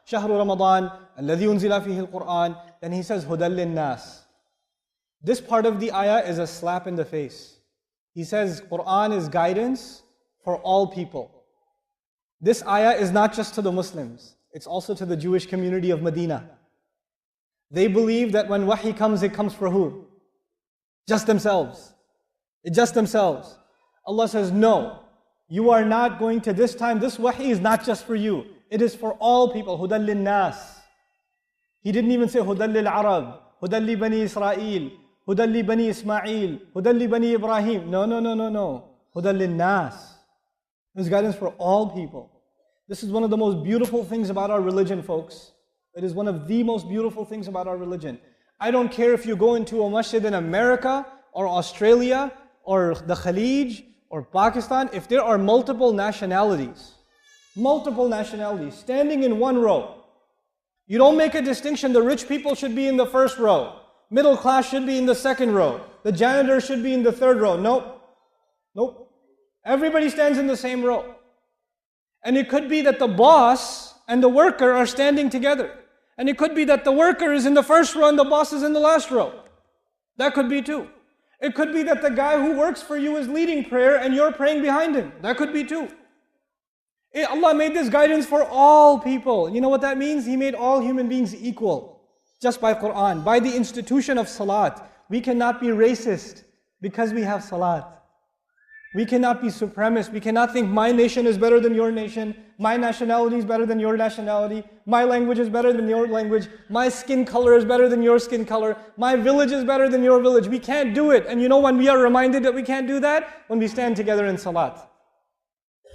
شهر رمضان الذي أنزل فيه القرآن. Then he says هدى للناس. This part of the ayah is a slap in the face. He says Quran is guidance for all people. This ayah is not just to the Muslims, it's also to the Jewish community of Medina. They believe that when wahi comes, it comes for who? Just themselves. Just themselves. Allah says, no, you are not going to this time, this wahi is not just for you. It is for all people. هُدًى لِلنَّاسِ. He didn't even say هُدًى لِلْعَرَبِ, هُدًى لِبَنِي إِسْرَائِيل, هُدًى لِبَنِي إِسْمَاعِيل, هُدًى لِبَنِي إِبْرَاهِيم. No. هُدًى لِلنَّاسِ. This is guidance for all people. This is one of the most beautiful things about our religion, folks. It is one of the most beautiful things about our religion. I don't care if you go into a masjid in America or Australia or the Khalij or Pakistan, if there are multiple nationalities standing in one row, you don't make a distinction. The rich people should be in the first row. Middle class should be in the second row. The janitor should be in the third row. Nope. Everybody stands in the same row. And it could be that the boss and the worker are standing together. And it could be that the worker is in the first row and the boss is in the last row. That could be too. It could be that the guy who works for you is leading prayer and you're praying behind him. That could be too. Allah made this guidance for all people. You know what that means? He made all human beings equal. Just by Quran, by the institution of salat. We cannot be racist because we have salat. We cannot be supremacist. We cannot think my nation is better than your nation. My nationality is better than your nationality. My language is better than your language. My skin color is better than your skin color. My village is better than your village. We can't do it. And you know when we are reminded that we can't do that? When we stand together in salat.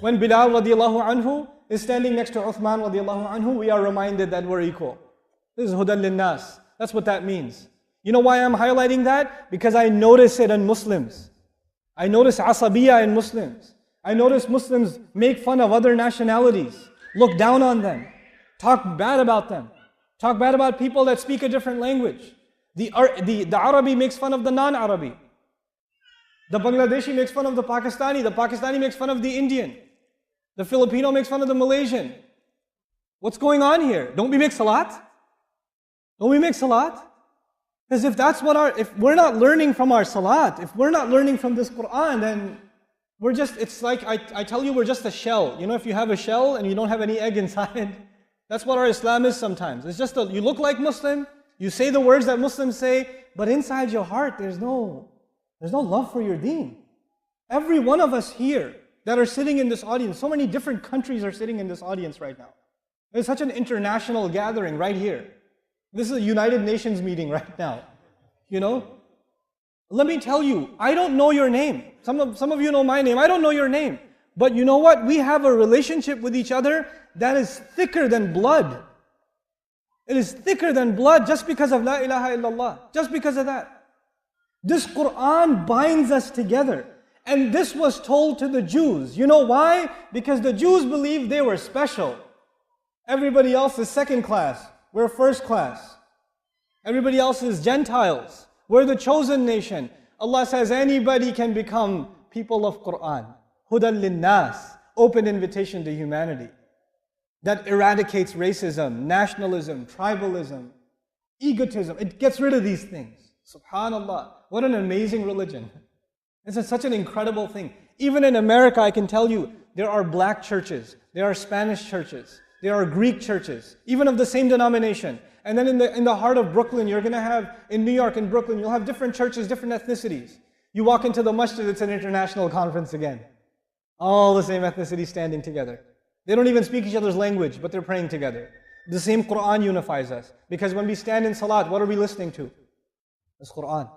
When Bilal radiallahu anhu is standing next to Uthman radiallahu anhu, we are reminded that we're equal. This is hudan linnas. That's what that means. You know why I'm highlighting that? Because I notice it in Muslims. I notice asabiyya in Muslims. I notice Muslims make fun of other nationalities, look down on them, talk bad about them, talk bad about people that speak a different language. The Arabi makes fun of the non-Arabi. The Bangladeshi makes fun of the Pakistani makes fun of the Indian. The Filipino makes fun of the Malaysian. What's going on here? Don't we make salat? Don't we make salat? Because if we're not learning from our salat, if we're not learning from this Quran, then it's like I tell you, we're just a shell. You know, if you have a shell and you don't have any egg inside, that's what our Islam is sometimes. It's just you look like Muslim, you say the words that Muslims say, but inside your heart, there's no love for your deen. Every one of us here that are sitting in this audience, so many different countries are sitting in this audience right now. It's such an international gathering right here. This is a United Nations meeting right now. You know? Let me tell you, I don't know your name. Some of you know my name. I don't know your name. But you know what? We have a relationship with each other that is thicker than blood. It is thicker than blood just because of La ilaha illallah. Just because of that. This Quran binds us together. And this was told to the Jews. You know why? Because the Jews believed they were special. Everybody else is second class. We're first class. Everybody else is Gentiles. We're the chosen nation. Allah says anybody can become people of Quran. Hudan linnas, open invitation to humanity. That eradicates racism, nationalism, tribalism, egotism. It gets rid of these things. Subhanallah. What an amazing religion. It's such an incredible thing. Even in America, I can tell you, there are black churches, there are Spanish churches, there are Greek churches, even of the same denomination. And then in the heart of Brooklyn, you're going to have, in New York and Brooklyn, you'll have different churches, different ethnicities. You walk into the masjid, it's an international conference again. All the same ethnicities standing together. They don't even speak each other's language, but they're praying together. The same Quran unifies us. Because when we stand in salat, what are we listening to? It's Quran.